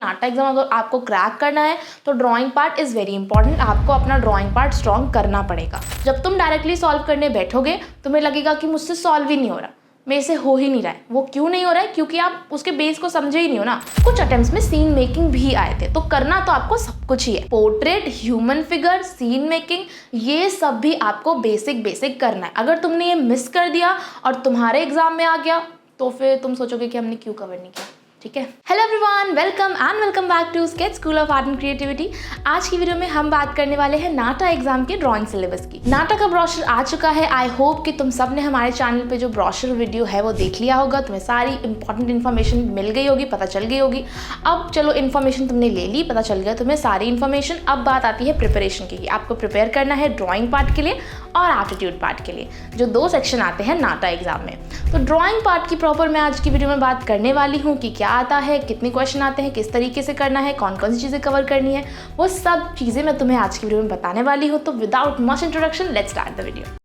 नाटा exam अगर आपको crack करना है तो drawing part is very important. आपको अपना ड्राइंग पार्ट स्ट्रॉन्ग करना पड़ेगा। जब तुम डायरेक्टली सॉल्व करने बैठोगे तुम्हें लगेगा कि मुझसे सॉल्व ही नहीं हो रहा, मेरे से हो ही नहीं रहा है। वो क्यों नहीं हो रहा है? क्योंकि आप उसके बेस को समझे ही नहीं हो ना। कुछ अटेम्प्ट्स में सीन मेकिंग भी आए थे, तो करना तो आपको सब कुछ ही है। Portrait, human figure, scene making, ये सब भी आपको बेसिक करना है। अगर तुमने ये मिस कर दिया और तुम्हारे एग्जाम में आ गया तो फिर तुम सोचोगे कि हमने क्यों कवर नहीं किया। ठीक है, hello everyone, welcome back to sketch school of art and creativity. आज की वीडियो में हम बात करने वाले हैं नाटा एग्जाम के ड्राइंग सिलेबस की। नाटा का ब्रोशर आ चुका है। आई होप कि तुम सब ने हमारे चैनल पे जो ब्रोशर वीडियो है वो देख लिया होगा। तुम्हें सारी इंपॉर्टेंट इन्फॉर्मेशन मिल गई होगी, पता चल गई होगी। अब चलो, इन्फॉर्मेशन तुमने ले ली, पता चल गया तुम्हें सारी इन्फॉर्मेशन। अब बात आती है प्रिपरेशन की। आपको प्रिपेयर करना है ड्राइंग पार्ट के लिए और एप्टीट्यूड पार्ट के लिए, जो 2 सेक्शन आते हैं नाटा एग्जाम में। तो ड्राइंग पार्ट की प्रॉपर मैं आज की वीडियो में बात करने वाली हूँ कि क्या आता है, कितने क्वेश्चन आते हैं, किस तरीके से करना है, कौन कौन सी चीज़ें कवर करनी है, वो सब चीज़ें मैं तुम्हें आज की वीडियो में बताने वाली हूँ। तो without much introduction, let's start the video.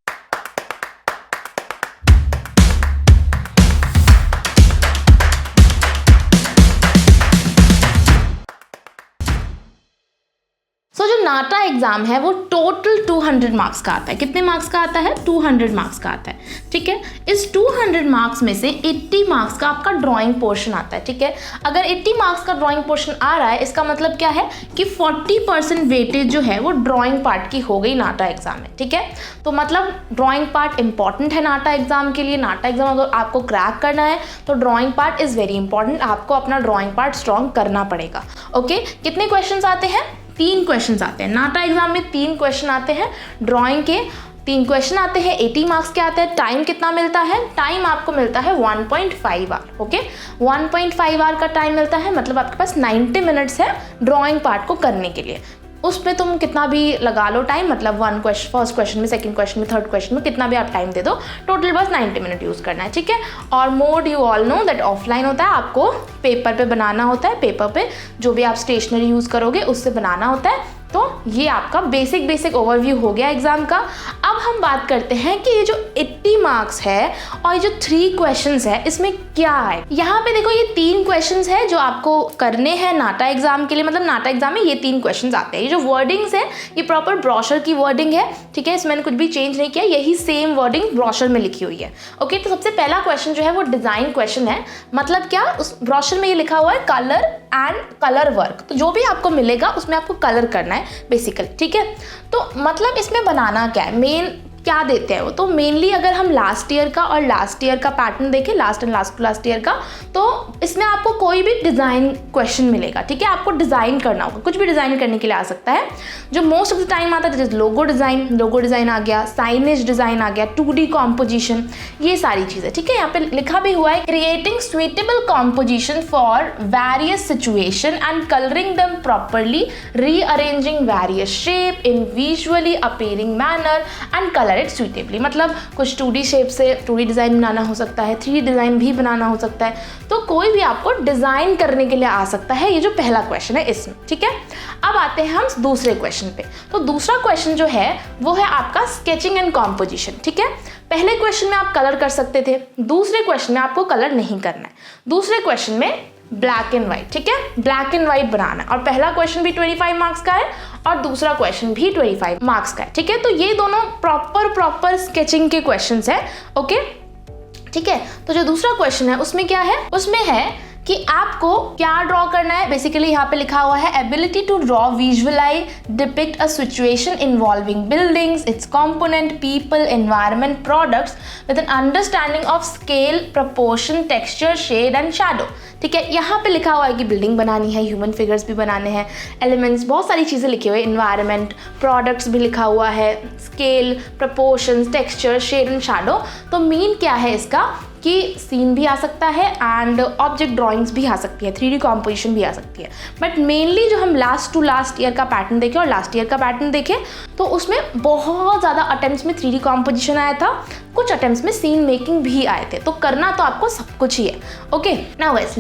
जो नाटा एग्जाम है वो टोटल 200 मार्क्स का आता है। कितने मार्क्स का आता है? 200 मार्क्स का आता है। ठीक है, इस 200 मार्क्स में से 80 मार्क्स का आपका ड्राइंग पोर्शन आता है। ठीक है, अगर 80 मार्क्स का ड्राइंग पोर्शन आ रहा है, इसका मतलब क्या है कि 40% वेटेज जो है वो ड्राइंग पार्ट की हो गई नाटा एग्जाम में। ठीक है, तो मतलब ड्राइंग पार्ट इंपॉर्टेंट है नाटा एग्जाम के लिए। नाटा एग्जाम अगर आपको क्रैक करना है तो drawing part is very important. आपको अपना ड्राइंग पार्ट स्ट्रॉन्ग करना पड़ेगा। ओके, कितने क्वेश्चन आते हैं? 3 क्वेश्चन आते हैं नाटा एग्जाम में। 3 क्वेश्चन आते हैं ड्राइंग के। 3 क्वेश्चन आते हैं, 80 मार्क्स के आते हैं। टाइम कितना मिलता है? टाइम आपको मिलता है 1.5 आवर। ओके, 1.5 आवर का टाइम मिलता है, मतलब आपके पास 90 मिनट्स है ड्राइंग पार्ट को करने के लिए। उसमें तुम कितना भी लगा लो टाइम, मतलब फर्स्ट क्वेश्चन में, सेकंड क्वेश्चन में, थर्ड क्वेश्चन में, कितना भी आप टाइम दे दो, टोटल बस 90 मिनट यूज़ करना है। ठीक है, और mode you all know that offline होता है। आपको पेपर पे बनाना होता है। पेपर पे जो भी आप स्टेशनरी यूज़ करोगे उससे बनाना होता है। तो ये आपका बेसिक ओवरव्यू हो गया एग्जाम का। अब हम बात करते हैं कि ये जो 80 मार्क्स है और ये जो 3 क्वेश्चंस है, इसमें क्या है। यहाँ पे देखो, ये 3 क्वेश्चंस है जो आपको करने हैं नाटा एग्जाम के लिए। मतलब नाटा एग्जाम में ये 3 क्वेश्चंस आते हैं। ये जो वर्डिंग्स है ये प्रॉपर ब्रोशर की वर्डिंग है। ठीक है, इसमें मैंने कुछ भी चेंज नहीं किया, यही सेम वर्डिंग ब्रोशर में लिखी हुई है। ओके, तो सबसे पहला क्वेश्चन जो है वो डिजाइन क्वेश्चन है। मतलब क्या, उस ब्रोशर में ये लिखा हुआ है कलर एंड कलर वर्क। तो जो भी आपको मिलेगा उसमें आपको कलर करना है बेसिकली। ठीक है, तो मतलब इसमें बनाना क्या है, मेन क्या देते हैं वो। तो मेनली अगर हम लास्ट ईयर का पैटर्न देखें, लास्ट एंड लास्ट ईयर का, तो इसमें आपको कोई भी डिज़ाइन क्वेश्चन मिलेगा। ठीक है, आपको डिज़ाइन करना होगा, कुछ भी डिज़ाइन करने के लिए आ सकता है। जो मोस्ट ऑफ द टाइम आता है जैसे लोगो डिज़ाइन आ गया, साइनेज डिज़ाइन आ गया, 2D कॉम्पोजिशन, ये सारी चीज़ें। ठीक है, यहाँ पे लिखा भी हुआ है creating suitable composition for various situation and colouring them properly, rearranging various shape in visually appearing manner and colour it suitably. मतलब कुछ 2D शेप से 2D डिज़ाइन बनाना हो सकता है, 3D डिज़ाइन भी बनाना हो सकता है। तो कोई भी आपको डिज़ाइन करने के लिए आ सकता है। ये जो पहला क्वेश्चन है इसमें। ठीक है, अब आते हैं हम दूसरे क्वेश्चन पे। तो दूसरा क्वेश्चन जो है वो है आपका स्केचिंग एंड कॉम्पोजिशन। ठीक है, पहले क्वेश्चन में आप कलर कर सकते थे, दूसरे क्वेश्चन में आपको कलर नहीं करना है। दूसरे क्वेश्चन में ब्लैक एंड व्हाइट। ठीक है, ब्लैक एंड व्हाइट बनाना है। और पहला क्वेश्चन भी 25 मार्क्स का है और दूसरा क्वेश्चन भी 25 मार्क्स का है। ठीक है, तो ये दोनों प्रॉपर स्केचिंग के क्वेश्चंस है। ओके, ठीक है, तो जो दूसरा क्वेश्चन है उसमें क्या है? उसमें है कि आपको क्या ड्रॉ करना है। बेसिकली यहाँ पे लिखा हुआ है ability to draw, visualize, depict a situation involving buildings, its component, people, environment, products with an understanding of scale, proportion, texture, shade and shadow. ठीक है, यहाँ पे लिखा हुआ है कि बिल्डिंग बनानी है, ह्यूमन फिगर्स भी बनाने हैं, एलिमेंट्स, बहुत सारी चीज़ें लिखी हुई है, एनवायरनमेंट, प्रोडक्ट्स भी लिखा हुआ है, scale, proportions, texture, shade and shadow. तो मीन क्या है इसका कि सीन भी आ सकता है एंड ऑब्जेक्ट ड्राइंग्स भी आ सकती है, 3D कॉम्पोजिशन भी आ सकती है। बट मेनली जो हम लास्ट ईयर का पैटर्न देखें और लास्ट ईयर का पैटर्न देखें तो उसमें बहुत ज़्यादा अटेम्प्ट्स में 3D कॉम्पोजिशन आया था, कुछ अटेम्प्ट्स में सीन मेकिंग भी आए थे। तो करना तो आपको सब कुछ ही है। ओके, नाउ गाइस,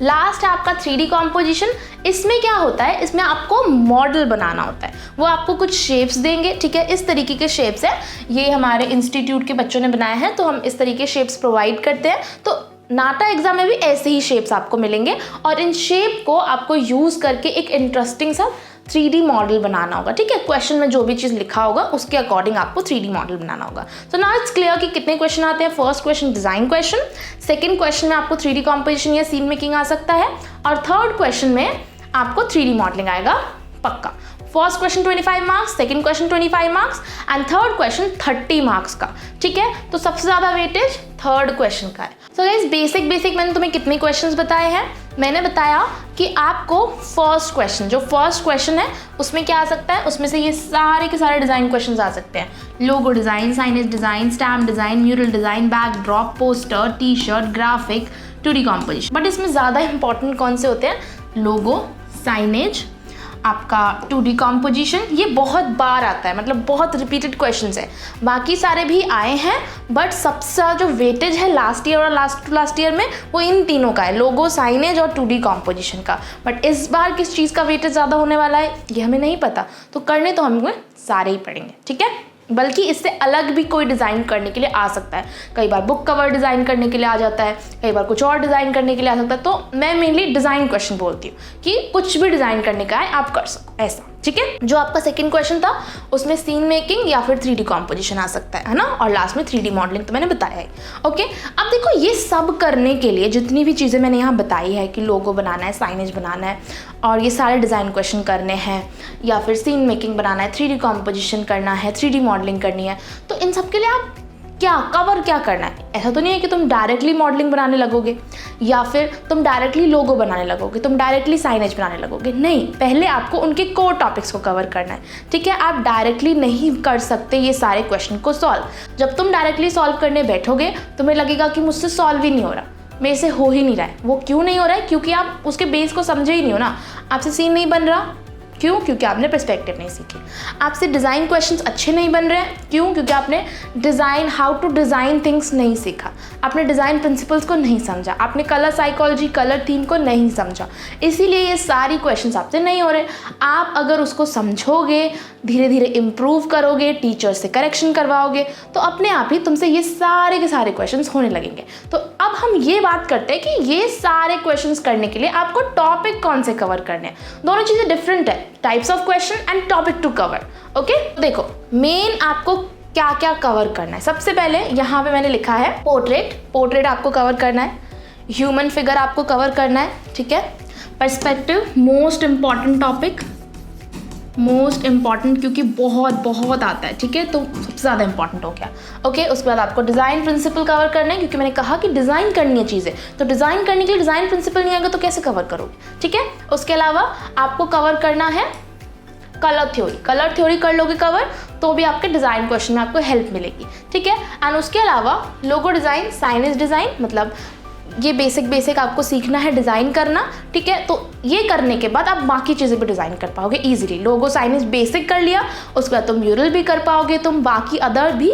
लास्ट है आपका 3D कॉम्पोजिशन। इसमें क्या होता है, इसमें आपको मॉडल बनाना होता है। वो आपको कुछ शेप्स देंगे। ठीक है, इस तरीके के शेप्स है, ये हमारे इंस्टीट्यूट के बच्चों ने बनाए हैं, तो हम इस तरीके शेप्स प्रोवाइड करते हैं। तो नाटा एग्जाम में भी ऐसे ही शेप्स आपको मिलेंगे और इन शेप को आपको यूज़ करके एक इंटरेस्टिंग सा 3D मॉडल बनाना होगा, ठीक है। क्वेश्चन में जो भी चीज़ लिखा होगा उसके अकॉर्डिंग आपको 3D मॉडल बनाना होगा। सो नाउ इट्स क्लियर कि कितने क्वेश्चन आते हैं। First question design question, second question में आपको 3D कॉम्पोजिशन या सीन मेकिंग आ सकता है और थर्ड क्वेश्चन में आपको 3D मॉडलिंग आएगा पक्का। First question 25 marks, second question 25 marks and third question 30 marks का, ठीक है। तो सबसे ज़्यादा वेटेज थर्ड क्वेश्चन का है। सो गाइस बेसिक मैंने तुम्हें कितने क्वेश्चंस बताए हैं? मैंने बताया कि आपको फर्स्ट क्वेश्चन है उसमें क्या आ सकता है, उसमें से ये सारे के सारे डिज़ाइन क्वेश्चंस आ सकते हैं। Logo design, signage design, stamp design, mural design, backdrop, poster, T shirt, graphic, 2D composition. But इसमें ज़्यादा इंपॉर्टेंट कौन से होते हैं? लोगो, साइनेज, आपका 2D कॉम्पोजिशन, ये बहुत बार आता है, मतलब बहुत रिपीटेड क्वेश्चंस है। बाकी सारे भी आए हैं बट सबसे जो वेटेज है लास्ट ईयर और लास्ट ईयर में वो इन तीनों का है, लोगो, साइनेज और 2D कॉम्पोजिशन का। बट इस बार किस चीज़ का वेटेज ज़्यादा होने वाला है ये हमें नहीं पता, तो करने तो हमें सारे ही पड़ेंगे, ठीक है। बल्कि इससे अलग भी कोई डिज़ाइन करने के लिए आ सकता है। कई बार बुक कवर डिज़ाइन करने के लिए आ जाता है, कई बार कुछ और डिज़ाइन करने के लिए आ सकता है। तो मैं मेनली डिज़ाइन क्वेश्चन बोलती हूँ कि कुछ भी डिज़ाइन करने का है आप कर सको, ऐसा, ठीक है। जो आपका सेकंड क्वेश्चन था उसमें सीन मेकिंग या फिर 3D कॉम्पोजिशन आ सकता है ना, और लास्ट में 3D मॉडलिंग तो मैंने बताया है। ओके, अब देखो ये सब करने के लिए जितनी भी चीज़ें मैंने यहाँ बताई है कि लोगो बनाना है, साइनेज बनाना है और ये सारे डिज़ाइन क्वेश्चन करने हैं या फिर सीन मेकिंग बनाना है, 3D कॉम्पोजिशन करना है, 3D मॉडलिंग करनी है, तो इन सब के लिए आप कवर क्या करना है? ऐसा तो नहीं है कि तुम डायरेक्टली मॉडलिंग बनाने लगोगे या फिर तुम डायरेक्टली लोगो बनाने लगोगे, तुम डायरेक्टली साइनेज बनाने लगोगे। नहीं, पहले आपको उनके कोर टॉपिक्स को कवर करना है, ठीक है। आप डायरेक्टली नहीं कर सकते ये सारे क्वेश्चन को सॉल्व। जब तुम डायरेक्टली सॉल्व करने बैठोगे तुम्हें लगेगा कि मुझसे सॉल्व ही नहीं हो रहा, मेरे से हो ही नहीं रहा है। वो क्यों नहीं हो रहा है? क्योंकि आप उसके बेस को समझे ही नहीं हो ना। आपसे सीन नहीं बन रहा, क्यों? क्योंकि आपने पर्सपेक्टिव नहीं सीखी। आपसे डिज़ाइन क्वेश्चंस अच्छे नहीं बन रहे हैं, क्यों? क्योंकि आपने design, how to design things नहीं सीखा, आपने डिज़ाइन प्रिंसिपल्स को नहीं समझा, आपने कलर साइकोलॉजी, कलर थीम को नहीं समझा, इसीलिए ये सारी क्वेश्चंस आपसे नहीं हो रहे। आप अगर उसको समझोगे, धीरे धीरे इम्प्रूव करोगे, टीचर से करेक्शन करवाओगे, तो अपने आप ही तुमसे ये सारे के सारे क्वेश्चंस होने लगेंगे। तो अब हम ये बात करते हैं कि ये सारे क्वेश्चंस करने के लिए आपको टॉपिक कौन से कवर करने हैं। दोनों चीज़ें डिफरेंट है, types of question and topic to cover. Okay, देखो मेन आपको क्या क्या कवर करना है। सबसे पहले यहाँ पे मैंने लिखा है पोर्ट्रेट आपको कवर करना है, ह्यूमन फिगर आपको कवर करना है, ठीक है। Perspective most important topic, most important क्योंकि बहुत आता है, ठीक है, तो सबसे ज़्यादा इंपॉर्टेंट हो गया। ओके, उसके बाद आपको डिज़ाइन प्रिंसिपल कवर करना है, क्योंकि मैंने कहा कि डिज़ाइन करनी है चीज़ें, तो डिज़ाइन करने के लिए डिज़ाइन प्रिंसिपल नहीं आएगा तो कैसे कवर करोगे, ठीक है। उसके अलावा आपको कवर करना है कलर थ्योरी कर लोगे कवर तो भी आपके डिज़ाइन क्वेश्चन में आपको हेल्प मिलेगी, ठीक है। एंड उसके अलावा लोगो डिज़ाइन, साइनेज डिज़ाइन, मतलब ये बेसिक आपको सीखना है डिज़ाइन करना, ठीक है। तो ये करने के बाद आप बाकी चीज़ें भी डिज़ाइन कर पाओगे ईजिली। लोगो साइनेज बेसिक कर लिया, उसके बाद तुम म्यूरल भी कर पाओगे, तुम बाकी अदर भी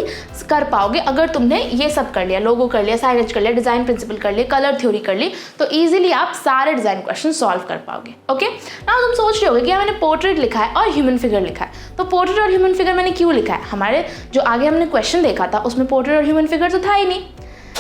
कर पाओगे अगर तुमने ये सब कर लिया, लोगो कर लिया, साइनेज कर लिया, डिज़ाइन प्रिंसिपल कर लिया, कलर थ्योरी कर ली, तो ईजिली आप सारे डिज़ाइन क्वेश्चन सॉल्व कर पाओगे। ओके, नाउ तुम सोच रहे होगे कि मैंने पोर्ट्रेट लिखा है और ह्यूमन फिगर लिखा है, तो पोर्ट्रेट और ह्यूमन फिगर मैंने क्यों लिखा है? हमारे जो आगे हमने क्वेश्चन देखा था उसमें पोर्ट्रेट और ह्यूमन फिगर तो था ही नहीं।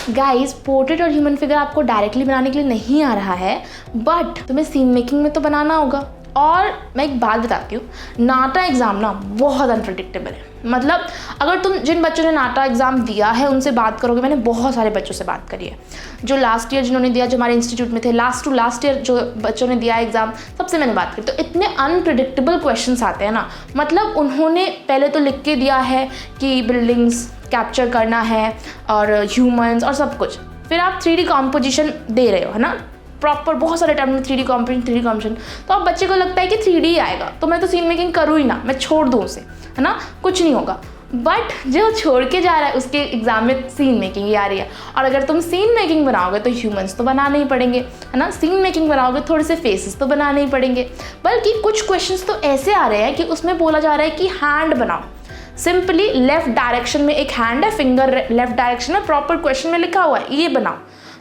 गाइस, पोर्ट्रेट और ह्यूमन फिगर आपको डायरेक्टली बनाने के लिए नहीं आ रहा है, बट तुम्हें सीन मेकिंग में तो बनाना होगा। और मैं एक बात बताती हूँ, नाटा एग्ज़ाम ना बहुत अनप्रेडिक्टेबल है। मतलब अगर तुम जिन बच्चों ने नाटा एग्ज़ाम दिया है उनसे बात करोगे, मैंने बहुत सारे बच्चों से बात करी है जो लास्ट ईयर जिन्होंने दिया, जो हमारे इंस्टीट्यूट में थे, लास्ट ईयर जो बच्चों ने दिया एग्ज़ाम, सबसे मैंने बात करी, तो इतने अनप्रेडिक्टेबल क्वेश्चंस आते हैं ना। मतलब उन्होंने पहले तो लिख के दिया है कि बिल्डिंग्स कैप्चर करना है और ह्यूमंस और सब कुछ, फिर आप 3D कॉम्पोजिशन दे रहे हो, है ना, प्रॉपर बहुत सारे टाइम में 3D कॉम्पोजिशन, तो अब बच्चे को लगता है कि 3D ही आएगा तो मैं तो सीन मेकिंग करूँ ही ना, मैं छोड़ दूँ उसे, है ना, कुछ नहीं होगा। बट जो छोड़ के जा रहा है उसके एग्जाम में सीन मेकिंग ही आ रही है, और अगर तुम सीन मेकिंग बनाओगे तो ह्यूमंस तो बनाने ही पड़ेंगे, है ना, सीन मेकिंग बनाओगे थोड़े से फेसेस तो बनाने ही पड़ेंगे। बल्कि कुछ क्वेश्चंस तो ऐसे आ रहे हैं कि उसमें बोला जा रहा है कि हैंड बनाओ, सिंपली लेफ्ट डायरेक्शन में एक हैंड है, फिंगर लेफ्ट डायरेक्शन में, प्रॉपर क्वेश्चन में लिखा हुआ है ये बनाओ।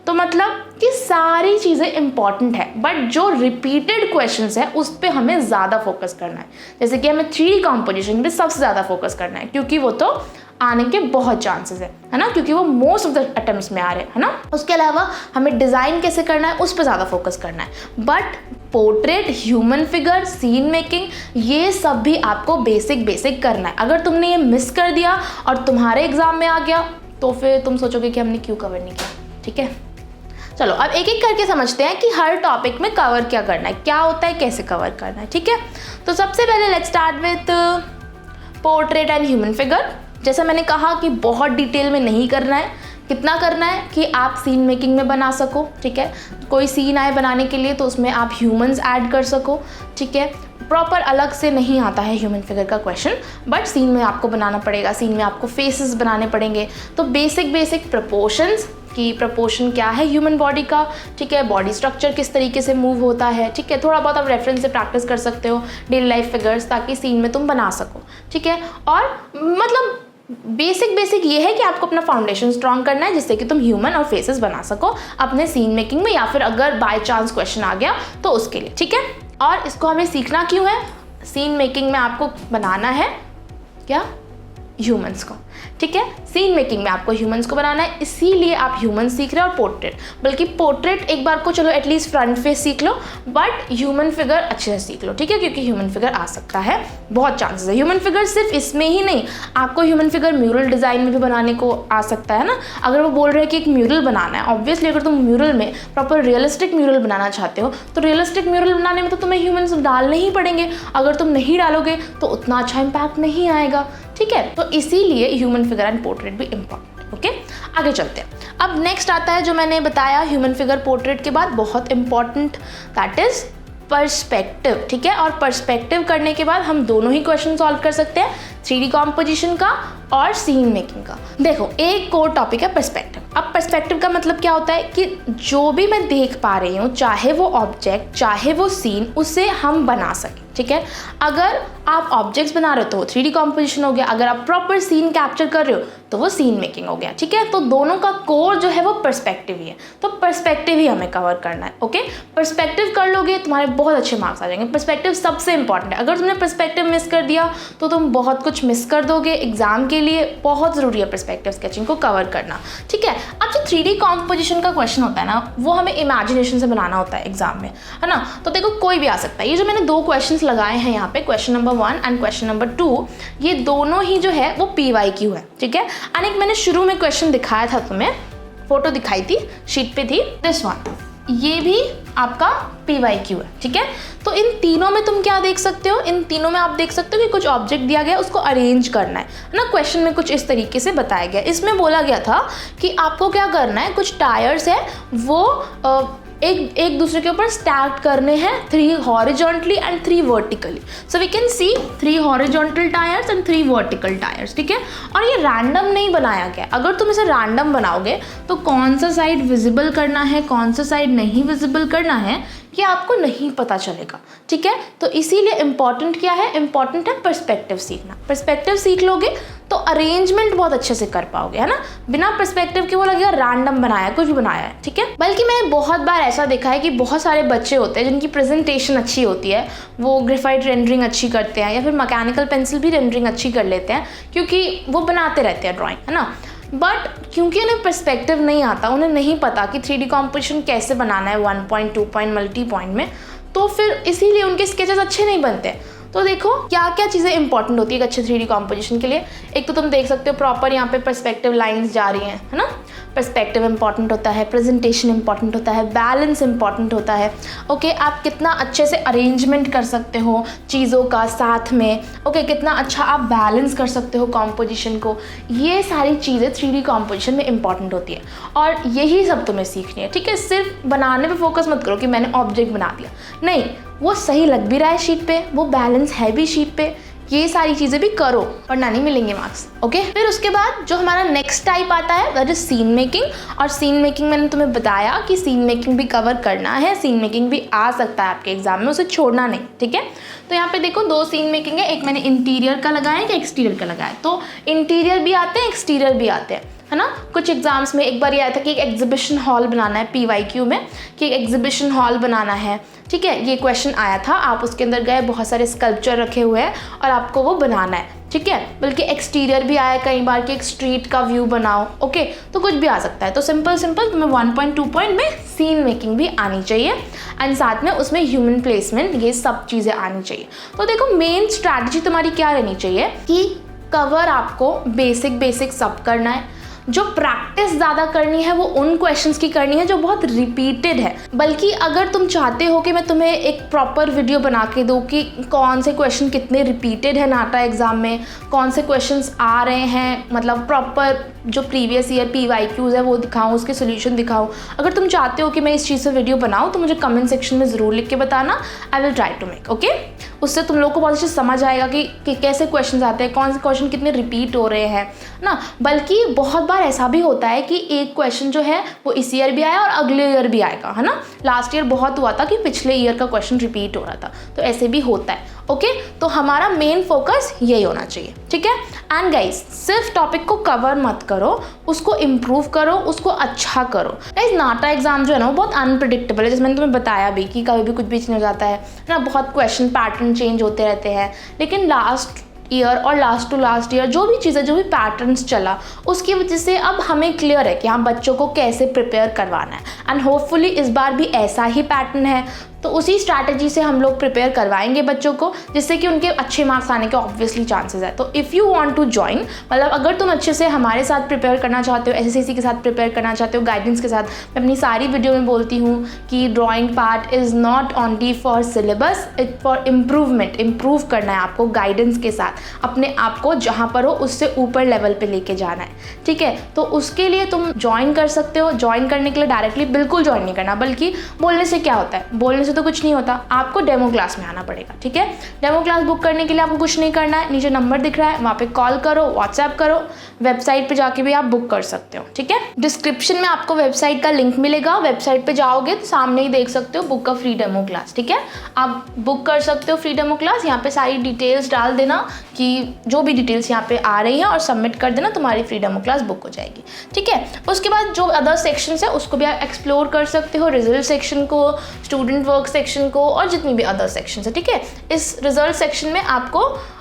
तो मतलब कि सारी चीज़ें इंपॉर्टेंट है, बट जो रिपीटेड क्वेश्चंस है उस पर हमें ज़्यादा फोकस करना है। जैसे कि हमें 3D कॉम्पोजिशन पे सबसे ज़्यादा फोकस करना है, क्योंकि वो तो आने के बहुत चांसेस है ना, क्योंकि वो मोस्ट ऑफ द अटेम्प्ट्स में आ रहे हैं, है ना। उसके अलावा हमें डिज़ाइन कैसे करना है उस पर ज़्यादा फोकस करना है। But portrait, human figure, scene making, ये सब भी आपको बेसिक करना है। अगर तुमने ये मिस कर दिया और तुम्हारे एग्जाम में आ गया तो फिर तुम सोचोगे कि हमने क्यों कवर नहीं किया। ठीक है, चलो अब एक एक करके समझते हैं कि हर टॉपिक में कवर क्या करना है, क्या होता है, कैसे कवर करना है। ठीक है, तो सबसे पहले let's start with portrait and human figure. जैसा मैंने कहा कि बहुत डिटेल में नहीं करना है, कितना करना है कि आप सीन मेकिंग में बना सको। ठीक है, कोई सीन आए बनाने के लिए तो उसमें आप ह्यूमंस ऐड कर सको। ठीक है, प्रॉपर अलग से नहीं आता है ह्यूमन फिगर का क्वेश्चन, बट सीन में आपको बनाना पड़ेगा, सीन में आपको फेसेस बनाने पड़ेंगे। तो बेसिक प्रपोर्शंस कि प्रपोर्शन क्या है ह्यूमन बॉडी का। ठीक है, बॉडी स्ट्रक्चर किस तरीके से मूव होता है। ठीक है, थोड़ा बहुत आप रेफरेंस से प्रैक्टिस कर सकते हो डेली लाइफ फिगर्स, ताकि सीन में तुम बना सको। ठीक है, और मतलब बेसिक ये है कि आपको अपना फाउंडेशन स्ट्रॉन्ग करना है, जिससे कि तुम ह्यूमन और फेसेस बना सको अपने सीन मेकिंग में, या फिर अगर बाय चांस क्वेश्चन आ गया तो उसके लिए। ठीक है, और इसको हमें सीखना क्यों है? सीन मेकिंग में आपको बनाना है क्या? ह्यूमंस को। ठीक है, सीन मेकिंग में आपको ह्यूमंस को बनाना है, इसीलिए आप ह्यूमंस सीख रहे हो और पोर्ट्रेट। बल्कि पोर्ट्रेट एक बार को चलो एटलीस्ट फ्रंट फेस सीख लो, बट ह्यूमन फिगर अच्छे से सीख लो। ठीक है, क्योंकि ह्यूमन फिगर आ सकता है, बहुत चांसेस है। ह्यूमन फिगर सिर्फ इसमें ही नहीं, आपको ह्यूमन फिगर म्यूरल डिज़ाइन में भी बनाने को आ सकता है ना। अगर वो बोल रहे हैं कि एक म्यूरल बनाना है, ऑब्वियसली अगर तुम म्यूरल में प्रॉपर रियलिस्टिक म्यूरल बनाना चाहते हो तो रियलिस्टिक म्यूरल बनाने में तो तुम्हें ह्यूमंस डालने ही पड़ेंगे। अगर तुम नहीं डालोगे तो उतना अच्छा इम्पैक्ट नहीं आएगा। ठीक है, तो इसीलिए ह्यूमन फिगर एंड पोर्ट्रेट भी इम्पॉर्टेंट। ओके, आगे चलते हैं। अब नेक्स्ट आता है जो मैंने बताया ह्यूमन फिगर पोर्ट्रेट के बाद बहुत इंपॉर्टेंट, दैट इज पर्सपेक्टिव। ठीक है, और पर्सपेक्टिव करने के बाद हम दोनों ही क्वेश्चन सॉल्व कर सकते हैं, 3D कॉम्पोजिशन का और सीन मेकिंग का। देखो, एक कोर टॉपिक है पर्सपेक्टिव। अब पर्सपेक्टिव का मतलब क्या होता है कि जो भी मैं देख पा रही हूँ, चाहे वो ऑब्जेक्ट चाहे वो सीन, उसे हम बना सकें। ठीक है, अगर आप ऑब्जेक्ट्स बना रहे हो तो वो 3D कॉम्पोजिशन हो गया, अगर आप प्रॉपर सीन कैप्चर कर रहे हो तो वो सीन मेकिंग हो गया। ठीक है, तो दोनों का कोर जो है वो पर्सपेक्टिव ही है, तो पर्सपेक्टिव ही हमें कवर करना है। ओके, पर्सपेक्टिव कर लोगे तुम्हारे बहुत अच्छे मार्क्स आ जाएंगे। पर्सपेक्टिव सबसे इंपॉर्टेंट है, अगर तुमने पर्सपेक्टिव मिस कर दिया तो तुम बहुत कुछ मिस कर दोगे एग्जाम के लिए। बहुत ज़रूरी है पर्सपेक्टिव स्केचिंग को कवर करना। ठीक है, अब जो 3D कॉम्पोजिशन का क्वेश्चन होता है ना, वो हमें इमेजिनेशन से बनाना होता है एग्जाम में, है ना। तो देखो, कोई भी आ सकता है। ये जो मैंने दो क्वेश्चन लगाए हैं यहाँ पे, question number 1 and question number 2, ये दोनों ही जो है वो PYQ है। ठीक है, और एक मैंने शुरू में क्वेश्चन दिखाया था, तुम्हें फोटो दिखाई थी, शीट पे थी, दिस वन, ये भी आपका PYQ है। ठीक है, तो इन तीनों में तुम क्या देख सकते हो? इन तीनों में आप देख सकते हो कि कुछ ऑब्जेक्ट दिया गया, उसको अरेंज करना है ना। क्वेश्चन में कुछ इस तरीके से बताया गया। इसमें बोला गया था कि आपको क्या करना है, कुछ टायर्स है वो एक दूसरे के ऊपर स्टैक करने हैं, 3 horizontally and 3 vertically. So we can see 3 horizontal tiers and 3 vertical tiers. ठीक है, और ये रैंडम नहीं बनाया गया। अगर तुम इसे रैंडम बनाओगे तो कौन सा साइड विजिबल करना है, कौन सा साइड नहीं विजिबल करना है, ये आपको नहीं पता चलेगा। ठीक है, तो इसीलिए इंपॉर्टेंट क्या है? इंपॉर्टेंट है पर्सपेक्टिव सीखना। पर्सपेक्टिव सीख लोगे तो अरेंजमेंट बहुत अच्छे से कर पाओगे, है ना। बिना पर्सपेक्टिव के वो लगेगा रैंडम बनाया, कुछ भी बनाया है। ठीक है, बल्कि मैंने बहुत बार ऐसा देखा है कि बहुत सारे बच्चे होते हैं जिनकी प्रेजेंटेशन अच्छी होती है, वो ग्रेफाइट रेंडरिंग अच्छी करते हैं या फिर मैकेनिकल पेंसिल भी रेंडरिंग अच्छी कर लेते हैं, क्योंकि वो बनाते रहते हैं ड्राइंग, है ना। बट क्योंकि उन्हें पर्सपेक्टिव नहीं आता, उन्हें नहीं पता कि 3D कॉम्पोजिशन कैसे बनाना है 1 पॉइंट 2 पॉइंट मल्टी पॉइंट में, तो फिर इसीलिए उनके स्केचेस अच्छे नहीं बनते। तो देखो क्या क्या चीज़ें इंपॉर्टेंट होती है एक अच्छे 3D कॉम्पोजिशन के लिए। एक तो तुम देख सकते हो प्रॉपर यहाँ पे पर्सपेक्टिव लाइंस जा रही हैं, है ना। पर्सपेक्टिव इंपॉर्टेंट होता है, प्रेजेंटेशन इंपॉर्टेंट होता है, बैलेंस इंपॉर्टेंट होता है। ओके, आप कितना अच्छे से अरेंजमेंट कर सकते हो चीज़ों का साथ में। ओके, कितना अच्छा आप बैलेंस कर सकते हो कॉम्पोजिशन को, ये सारी चीज़ें 3D कॉम्पोजिशन में इंपॉर्टेंट होती है और यही सब तुम्हें सीखनी है। ठीक है, सिर्फ बनाने पे फोकस मत करो कि मैंने ऑब्जेक्ट बना दिया, नहीं, वो सही लग भी रहा है शीट पे, वो बैलेंस है भी शीट पे, ये सारी चीज़ें भी करो वरना नहीं मिलेंगे मार्क्स। ओके, फिर उसके बाद जो हमारा नेक्स्ट टाइप आता है दैट इज सीन मेकिंग। और सीन मेकिंग मैंने तुम्हें बताया कि सीन मेकिंग भी कवर करना है, सीन मेकिंग भी आ सकता है आपके एग्जाम में, उसे छोड़ना नहीं। ठीक है, तो यहाँ पे देखो 2 सीन मेकिंग है, एक मैंने इंटीरियर का लगाया है, एक एक्सटीरियर का लगाया है। तो इंटीरियर भी आते हैं, एक्सटीरियर भी आते हैं, है ना। कुछ एग्जाम्स में एक बार ये आया था कि एक एग्जीबिशन हॉल बनाना है PYQ में, कि एक एग्जीबिशन हॉल बनाना है। ठीक है, ये क्वेश्चन आया था, आप उसके अंदर गए, बहुत सारे स्कल्पचर रखे हुए हैं और आपको वो बनाना है। ठीक है, बल्कि एक्सटीरियर भी आया कई बार कि एक स्ट्रीट का व्यू बनाओ, ओके, तो कुछ भी आ सकता है। तो सिंपल तुम्हें 1.2 पॉइंट में सीन मेकिंग भी आनी चाहिए एंड साथ में उसमें ह्यूमन प्लेसमेंट, ये सब चीज़ें आनी चाहिए। तो देखो मेन स्ट्रैटेजी तुम्हारी क्या रहनी चाहिए कि कवर आपको बेसिक सब करना है। जो प्रैक्टिस ज़्यादा करनी है वो उन क्वेश्चंस की करनी है जो बहुत रिपीटेड है। बल्कि अगर तुम चाहते हो कि मैं तुम्हें एक प्रॉपर वीडियो बना के दूँ कि कौन से क्वेश्चन कितने रिपीटेड है नाटा एग्ज़ाम में, कौन से क्वेश्चंस आ रहे हैं, मतलब प्रॉपर जो प्रीवियस ईयर PYQs है वो दिखाऊँ, उसके सोल्यूशन दिखाऊँ, अगर तुम चाहते हो कि मैं इस चीज़ से वीडियो बनाऊँ तो मुझे कमेंट सेक्शन में ज़रूर लिख के बताना, I will try to make, okay. उससे तुम लोग को बहुत अच्छे समझ आएगा कि कैसे क्वेश्चन आते हैं, कौन से क्वेश्चन कितने रिपीट हो रहे हैं ना। बल्कि बहुत बार ऐसा भी होता है कि एक क्वेश्चन जो है वो इस ईयर भी आया और अगले ईयर भी आएगा, है ना। लास्ट ईयर बहुत हुआ था कि पिछले ईयर का क्वेश्चन रिपीट हो रहा था, तो ऐसे भी होता है, ओके। तो हमारा मेन फोकस यही होना चाहिए, ठीक है। एंड गाइस सिर्फ टॉपिक को कवर मत करो, उसको इम्प्रूव करो, उसको अच्छा करो। गाइस नाटा एग्जाम जो है ना वो बहुत अनप्रिडिक्टेबल है, जैसे मैंने तुम्हें बताया भी कि कभी भी कुछ भी चेंज हो जाता है ना, बहुत क्वेश्चन पैटर्न चेंज होते रहते हैं। लेकिन लास्ट ईयर और लास्ट टू लास्ट ईयर जो भी चीज़ें, जो भी पैटर्न्स चला, उसकी वजह से अब हमें क्लियर है कि हाँ बच्चों को कैसे प्रिपेयर करवाना है। एंड होपफुली इस बार भी ऐसा ही पैटर्न है, तो उसी स्ट्रैटेजी से हम लोग प्रिपेयर करवाएंगे बच्चों को, जिससे कि उनके अच्छे मार्क्स आने के ऑब्वियसली चांसेस है। तो if you want to join, मतलब अगर तुम अच्छे से हमारे साथ प्रिपेयर करना चाहते हो, SSC के साथ प्रिपेयर करना चाहते हो, गाइडेंस के साथ, मैं अपनी सारी वीडियो में बोलती हूँ कि drawing part is not only for syllabus, it for improvement. Improve करना है आपको गाइडेंस के साथ, अपने आप को जहाँ पर हो उससे ऊपर लेवल पर लेके जाना है, ठीक है। तो उसके लिए तुम ज्वाइन कर सकते हो। ज्वाइन करने के लिए डायरेक्टली बिल्कुल ज्वाइन नहीं करना, बल्कि बोलने से क्या होता है, बोलने से तो कुछ नहीं होता, आपको डेमो क्लास में आना पड़ेगा, ठीक है। डेमो क्लास बुक करने के लिए आपको कुछ नहीं करना है, नीचे नंबर दिख रहा है, वहाँ पे कॉल करो, व्हाट्सएप करो, वेबसाइट पे जाके भी आप बुक कर सकते हो, ठीक है। डिस्क्रिप्शन में आपको वेबसाइट का लिंक मिलेगा, वेबसाइट पे जाओगे तो सामने ही देख सकते हो बुक का फ्री डेमो क्लास, ठीक है। आप बुक कर सकते हो फ्री डेमो क्लास, यहाँ पे सारी डिटेल्स डाल देना कि जो भी डिटेल्स यहाँ पे आ रही हैं और सबमिट कर देना, तुम्हारी फ्री डेमो क्लास बुक हो जाएगी, ठीक है। उसके बाद जो अदर सेक्शन है उसको भी आप एक्सप्लोर कर सकते हो, रिजल्ट सेक्शन को, स्टूडेंट वर्क सेक्शन को और जितनी भी अदर सेक्शन है, ठीक है। इस रिजल्ट सेक्शन में आपको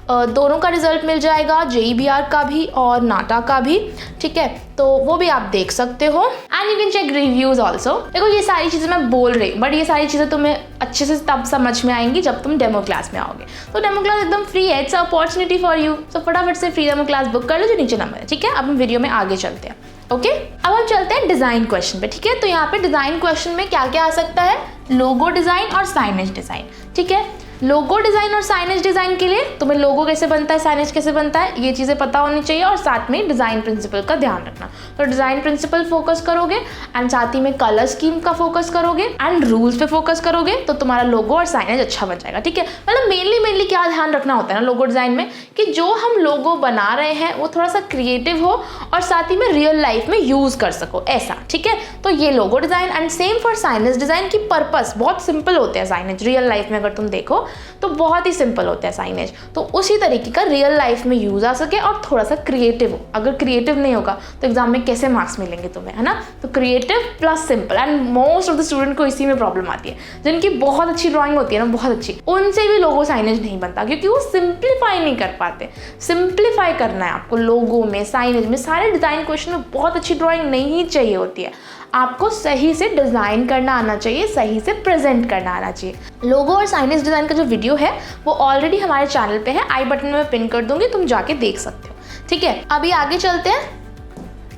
दोनों का रिजल्ट मिल जाएगा, JEBR का भी और नाटा का भी, ठीक है। तो वो भी आप देख सकते हो and you can check reviews also. देखो ये सारी चीज़ें मैं बोल रही हूँ, बट ये सारी चीज़ें तुम्हें अच्छे से तब समझ में आएंगी जब तुम डेमो क्लास में आओगे। तो डेमो क्लास एकदम फ्री है, इट्स अपॉर्चुनिटी फॉर यू। सो फटाफट से फ्री डेमो क्लास बुक कर लो जो नीचे नंबर है, ठीक है। अब हम वीडियो में आगे चलते हैं, ओके। अब हम चलते हैं डिज़ाइन क्वेश्चन पे, ठीक है। तो यहाँ पे डिज़ाइन क्वेश्चन में क्या क्या आ सकता है, लोगो डिज़ाइन और साइनेज डिज़ाइन, ठीक है। लोगो डिज़ाइन और साइनेज डिज़ाइन के लिए तुम्हें लोगो कैसे बनता है, साइनेज कैसे बनता है, ये चीज़ें पता होनी चाहिए और साथ में डिज़ाइन प्रिंसिपल का ध्यान रखना। तो डिज़ाइन प्रिंसिपल फोकस करोगे एंड साथ ही में कलर स्कीम का फोकस करोगे एंड रूल्स पे फोकस करोगे तो तुम्हारा लोगो और साइनेज अच्छा बन जाएगा, ठीक है। मतलब मेनली क्या ध्यान रखना होता है ना लोगो डिज़ाइन में, कि जो हम लोगो बना रहे हैं वो थोड़ा सा क्रिएटिव हो और साथ ही में रियल लाइफ में यूज़ कर सको, ऐसा, ठीक है। तो ये logo design and same for signage design की पर्पस बहुत सिंपल होते हैं। साइनेज रियल लाइफ में अगर तुम देखो तो बहुत ही सिंपल होता है साइनेज, तो उसी तरीके का रियल लाइफ में यूज आ सके और थोड़ा सा क्रिएटिव हो। अगर क्रिएटिव नहीं होगा तो एग्जाम में कैसे मार्क्स मिलेंगे तुम्हें, है ना। तो creative plus simple, and most of the student को इसी में प्रॉब्लम आती है। जिनकी बहुत अच्छी ड्राइंग होती है ना, बहुत अच्छी, उनसे भी लोगो साइनेज नहीं बनता क्योंकि वो सिंप्लीफाई नहीं कर पाते। सिंप्लीफाई करना है आपको लोगो में, साइनेज में, सारे डिजाइन क्वेश्चन में बहुत अच्छी ड्राइंग नहीं चाहिए होती है। आपको सही से डिज़ाइन करना आना चाहिए, सही से प्रेजेंट करना आना चाहिए। लोगो और साइनेज डिज़ाइन का जो वीडियो है वो ऑलरेडी हमारे चैनल पे है, आई बटन में पिन कर दूंगी, तुम जाके देख सकते हो, ठीक है। अभी आगे चलते हैं।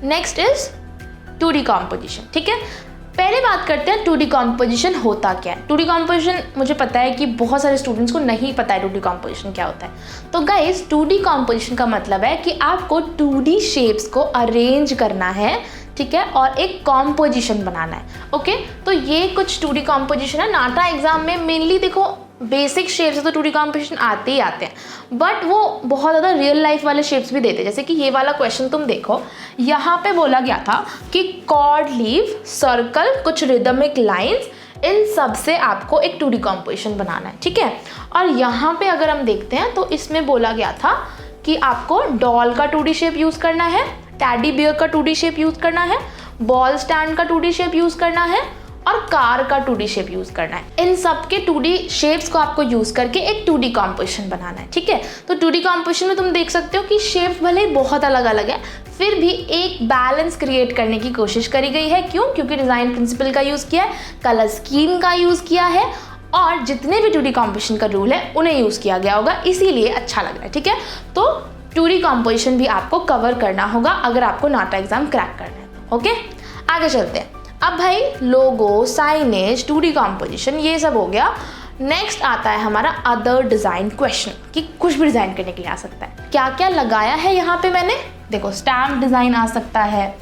नेक्स्ट इज 2D कॉम्पोजिशन, ठीक है। पहले बात करते हैं 2D कॉम्पोजिशन होता क्या है। 2D कॉम्पोजिशन मुझे पता है कि बहुत सारे स्टूडेंट्स को नहीं पता है 2D कॉम्पोजिशन क्या होता है। तो गाइस 2D कॉम्पोजिशन का मतलब है कि आपको 2D शेप्स को अरेंज करना है, ठीक है, और एक कॉम्पोजिशन बनाना है, ओके। तो ये कुछ 2D कॉम्पोजिशन है। नाटा एग्जाम में मेनली देखो बेसिक शेप्स तो 2D कॉम्पोजिशन आते ही आते हैं, बट वो बहुत ज़्यादा रियल लाइफ वाले शेप्स भी देते हैं। जैसे कि ये वाला क्वेश्चन तुम देखो, यहाँ पे बोला गया था कि कॉर्ड लीव, सर्कल, कुछ रिदमिक लाइंस, इन सब से आपको एक 2D कॉम्पोजिशन बनाना है, ठीक है। और यहाँ पे अगर हम देखते हैं तो इसमें बोला गया था कि आपको डॉल का 2D शेप यूज़ करना है, टैडी बियर का 2D शेप यूज़ करना है, बॉल स्टैंड का 2D शेप यूज़ करना है, और कार का 2D शेप यूज करना है। इन सब के 2D शेप्स को आपको यूज करके एक 2D कॉम्पोजिशन बनाना है, ठीक है। तो 2D कॉम्पोजिशन में तुम देख सकते हो कि शेप्स भले ही बहुत अलग अलग है, फिर भी एक बैलेंस क्रिएट करने की कोशिश करी गई है। क्यों? क्योंकि डिजाइन प्रिंसिपल का यूज किया है, कलर स्कीम का यूज किया है, और जितने भी 2D कॉम्पोजिशन का रूल है उन्हें यूज किया गया होगा, इसीलिए अच्छा लग रहा है, ठीक है। तो 2D कॉम्पोजिशन भी आपको कवर करना होगा अगर आपको नाटा एग्जाम क्रैक करना है। ओके, आगे चलते हैं। अब भाई लोगो, साइनेज, 2D कॉम्पोजिशन ये सब हो गया। नेक्स्ट आता है हमारा अदर डिज़ाइन क्वेश्चन, कि कुछ भी डिज़ाइन करने के लिए आ सकता है। क्या क्या लगाया है यहाँ पे मैंने, देखो स्टैम्प डिज़ाइन आ सकता है,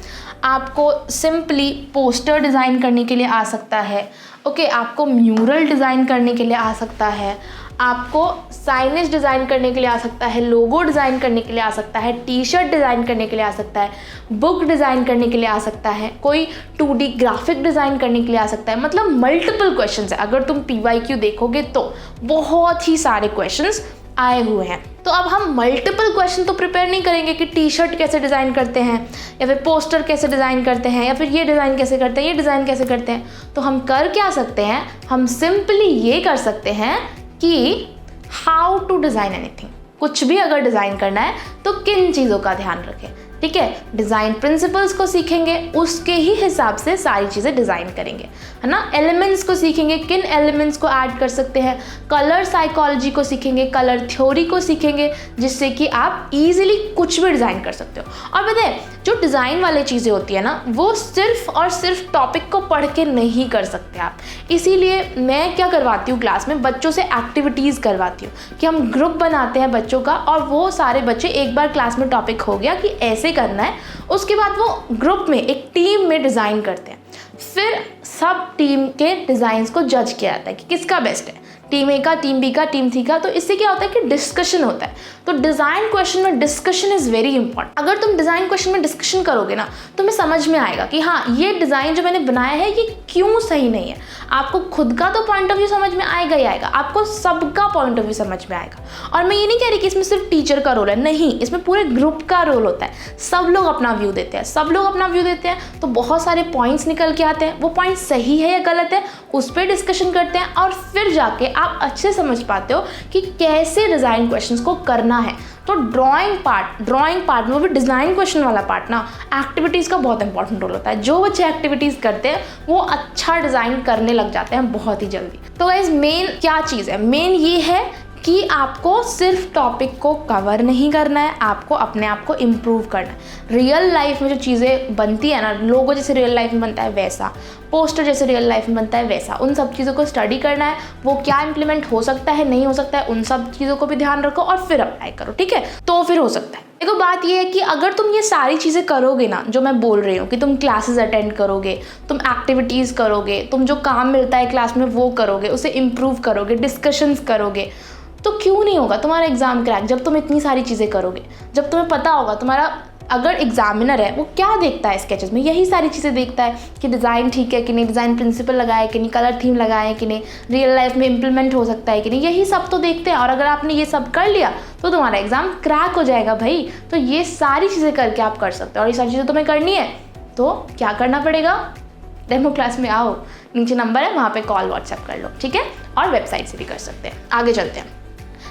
आपको सिंपली पोस्टर डिज़ाइन करने के लिए आ सकता है, ओके, आपको म्यूरल डिज़ाइन करने के लिए आ सकता है, आपको साइनेज डिज़ाइन करने के लिए आ सकता है, लोगो डिज़ाइन करने के लिए आ सकता है, टी शर्ट डिज़ाइन करने के लिए आ सकता है, बुक डिज़ाइन करने के लिए आ सकता है, कोई 2D ग्राफिक डिज़ाइन करने के लिए आ सकता है। मतलब मल्टीपल क्वेश्चंस है। अगर तुम PYQ देखोगे तो बहुत ही सारे क्वेश्चंस आए हुए हैं। तो अब हम मल्टीपल क्वेश्चन तो प्रिपेयर नहीं करेंगे कि टी शर्ट कैसे डिज़ाइन करते हैं, या फिर पोस्टर कैसे डिज़ाइन करते हैं, या फिर ये डिज़ाइन कैसे करते हैं, ये डिज़ाइन कैसे करते हैं। तो हम कर क्या सकते हैं, हम सिंपली ये कर सकते हैं कि हाउ टू डिज़ाइन एनीथिंग। कुछ भी अगर डिज़ाइन करना है तो किन चीज़ों का ध्यान रखें, ठीक है। डिज़ाइन प्रिंसिपल्स को सीखेंगे, उसके ही हिसाब से सारी चीज़ें डिज़ाइन करेंगे, है ना। एलिमेंट्स को सीखेंगे, किन एलिमेंट्स को ऐड कर सकते हैं, कलर साइकोलॉजी को सीखेंगे, कलर थ्योरी को सीखेंगे, जिससे कि आप इजीली कुछ भी डिज़ाइन कर सकते हो। और बताए जो डिज़ाइन वाली चीज़ें होती है ना, वो सिर्फ और सिर्फ टॉपिक को पढ़ के नहीं कर सकते आप। इसीलिए मैं क्या करवाती हूँ क्लास में, बच्चों से एक्टिविटीज़ करवाती हूँ कि हम ग्रुप बनाते हैं बच्चों का, और वो सारे बच्चे एक बार क्लास में टॉपिक हो गया कि ऐसे करना है, उसके बाद वो ग्रुप में एक टीम में डिज़ाइन करते हैं। फिर सब टीम के डिज़ाइंस को जज किया जाता है कि किसका बेस्ट है, टीम ए का, टीम बी का, टीम सी का। तो इससे क्या होता है कि डिस्कशन होता है। तो डिज़ाइन क्वेश्चन में डिस्कशन इज़ वेरी इंपॉर्टेंट। अगर तुम डिज़ाइन क्वेश्चन में डिस्कशन करोगे ना, तुम्हें समझ में आएगा कि हाँ, ये डिज़ाइन जो मैंने बनाया है ये क्यों सही नहीं है। आपको खुद का तो पॉइंट ऑफ व्यू समझ में आएगा ही आएगा, आपको सबका पॉइंट ऑफ व्यू समझ में आएगा। और मैं ये नहीं कह रही कि इसमें सिर्फ टीचर का रोल है, नहीं, इसमें पूरे ग्रुप का रोल होता है। सब लोग अपना व्यू देते हैं, सब लोग अपना व्यू देते हैं, तो बहुत सारे पॉइंट्स निकल के आते हैं। वो पॉइंट सही है या गलत है, उस पर डिस्कशन करते हैं, और फिर जाके आप अच्छे समझ पाते हो कि कैसे डिज़ाइन क्वेश्चंस को करना है। तो ड्राइंग पार्ट में वो भी डिज़ाइन क्वेश्चन वाला पार्ट ना, एक्टिविटीज़ का बहुत इंपॉर्टेंट रोल होता है। जो बच्चे एक्टिविटीज़ करते हैं वो अच्छा डिज़ाइन करने लग जाते हैं बहुत ही जल्दी। तो गाइस मेन क्या चीज़ है, मेन ये है कि आपको सिर्फ टॉपिक को कवर नहीं करना है, आपको अपने आप को इम्प्रूव करना है। रियल लाइफ में जो चीज़ें बनती है ना, लोगो जैसे रियल लाइफ में बनता है वैसा, पोस्टर जैसे रियल लाइफ में बनता है वैसा, उन सब चीज़ों को स्टडी करना है। वो क्या इम्प्लीमेंट हो सकता है, नहीं हो सकता है, उन सब चीज़ों को भी ध्यान रखो और फिर अप्लाई करो, ठीक है। तो फिर हो सकता है। देखो बात ये है कि अगर तुम ये सारी चीज़ें करोगे ना, जो मैं बोल रही हूँ कि तुम क्लासेस अटेंड करोगे, तुम एक्टिविटीज़ करोगे, तुम जो काम मिलता है क्लास में वो करोगे, उसे इम्प्रूव करोगे, डिस्कशंस करोगे, तो क्यों नहीं होगा तुम्हारा एग्ज़ाम क्रैक। जब तुम इतनी सारी चीज़ें करोगे, जब तुम्हें पता होगा, तुम्हारा अगर एग्जामिनर है वो क्या देखता है स्केचेस में, यही सारी चीज़ें देखता है कि डिज़ाइन ठीक है कि नहीं, डिज़ाइन प्रिंसिपल लगाए कि नहीं, कलर थीम लगाए कि नहीं, रियल लाइफ में इम्प्लीमेंट हो सकता है कि नहीं, यही सब तो देखते हैं। और अगर आपने ये सब कर लिया तो तुम्हारा एग्ज़ाम क्रैक हो जाएगा भाई। तो ये सारी चीज़ें करके आप कर सकते हो, और ये सारी चीज़ें तुम्हें करनी है तो क्या करना पड़ेगा, डेमो क्लास में आओ, नीचे नंबर है, वहाँ पर कॉल व्हाट्सएप कर लो, ठीक है। और वेबसाइट से भी कर सकते हैं। आगे चलते हैं।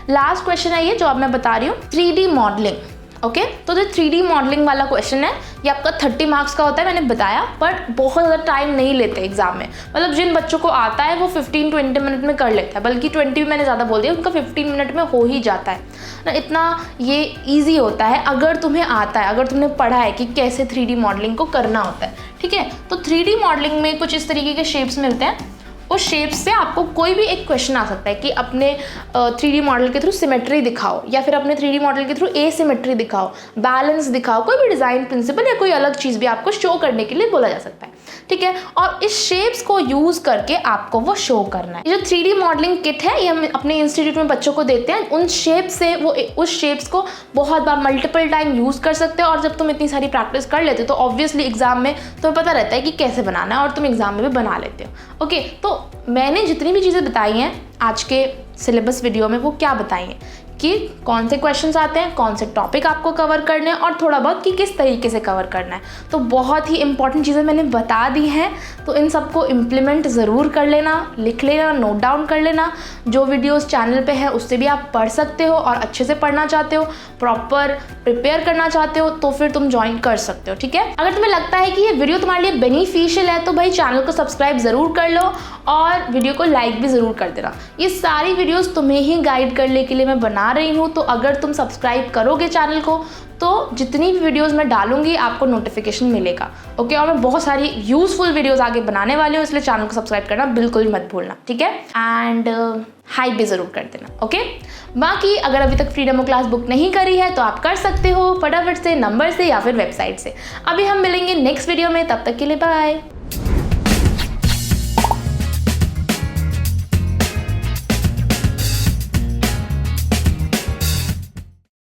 लास्ट क्वेश्चन है ये जो अब मैं बता रही हूँ, 3D मॉडलिंग। ओके, तो जो 3D मॉडलिंग वाला क्वेश्चन है ये आपका 30 मार्क्स का होता है, मैंने बताया, पर बहुत ज़्यादा टाइम नहीं लेते एग्जाम में। मतलब जिन बच्चों को आता है वो 15-20 मिनट में कर लेता है, बल्कि 20 भी मैंने ज़्यादा बोल दिया, उनका 15 मिनट में हो ही जाता है ना। इतना ये ईजी होता है अगर तुम्हें आता है, अगर तुमने पढ़ा है कि कैसे 3D मॉडलिंग को करना होता है, ठीक है। तो 3D मॉडलिंग में कुछ इस तरीके के शेप्स मिलते हैं, उस शेप्स से आपको कोई भी एक क्वेश्चन आ सकता है कि अपने 3D मॉडल के थ्रू सिमेट्री दिखाओ, या फिर अपने 3D मॉडल के थ्रू एसिमेट्री दिखाओ, बैलेंस दिखाओ, कोई भी डिज़ाइन प्रिंसिपल या कोई अलग चीज़ भी आपको शो करने के लिए बोला जा सकता है, ठीक है। और इस शेप्स को यूज़ करके आपको वो शो करना है। ये जो 3D मॉडलिंग किट है ये हम अपने इंस्टीट्यूट में बच्चों को देते हैं। उन शेप से वो उस शेप्स को बहुत बार मल्टीपल टाइम यूज़ कर सकते हो, और जब तुम इतनी सारी प्रैक्टिस कर लेते हो तो ऑब्वियसली एग्जाम में तुम्हें पता रहता है कि कैसे बनाना है, और तुम एग्जाम में भी बना लेते हो। ओके, तो मैंने जितनी भी चीज़ें बताई हैं आज के सिलेबस वीडियो में, वो क्या बताई हैं कि कौन से क्वेश्चंस आते हैं, कौन से टॉपिक आपको कवर करने हैं और थोड़ा बहुत कि किस तरीके से कवर करना है। तो बहुत ही इंपॉर्टेंट चीज़ें मैंने बता दी हैं, तो इन सबको इम्प्लीमेंट ज़रूर कर लेना, लिख लेना, नोट डाउन कर लेना। जो वीडियोस चैनल पे है उससे भी आप पढ़ सकते हो, और अच्छे से पढ़ना चाहते हो, प्रॉपर प्रिपेयर करना चाहते हो तो फिर तुम ज्वाइन कर सकते हो, ठीक है। अगर तुम्हें लगता है कि ये वीडियो तुम्हारे लिए बेनिफिशियल है तो भाई चैनल को सब्सक्राइब ज़रूर कर लो और वीडियो को लाइक भी ज़रूर कर देना। ये सारी वीडियोस तुम्हें ही गाइड करने के लिए मैं बना रही हूँ, तो अगर तुम सब्सक्राइब करोगे चैनल को तो जितनी भी वीडियोस मैं डालूंगी आपको नोटिफिकेशन मिलेगा, ओके। और मैं बहुत सारी यूज़फुल वीडियोस आगे बनाने वाली हूँ, इसलिए चैनल को सब्सक्राइब करना बिल्कुल मत भूलना, ठीक है। एंड हाइप भी ज़रूर कर देना, ओके। बाकी अगर अभी तक फ्री डेमो क्लास बुक नहीं करी है तो आप कर सकते हो फटाफट से, नंबर से या फिर वेबसाइट से। अभी हम मिलेंगे नेक्स्ट वीडियो में, तब तक के लिए बाय।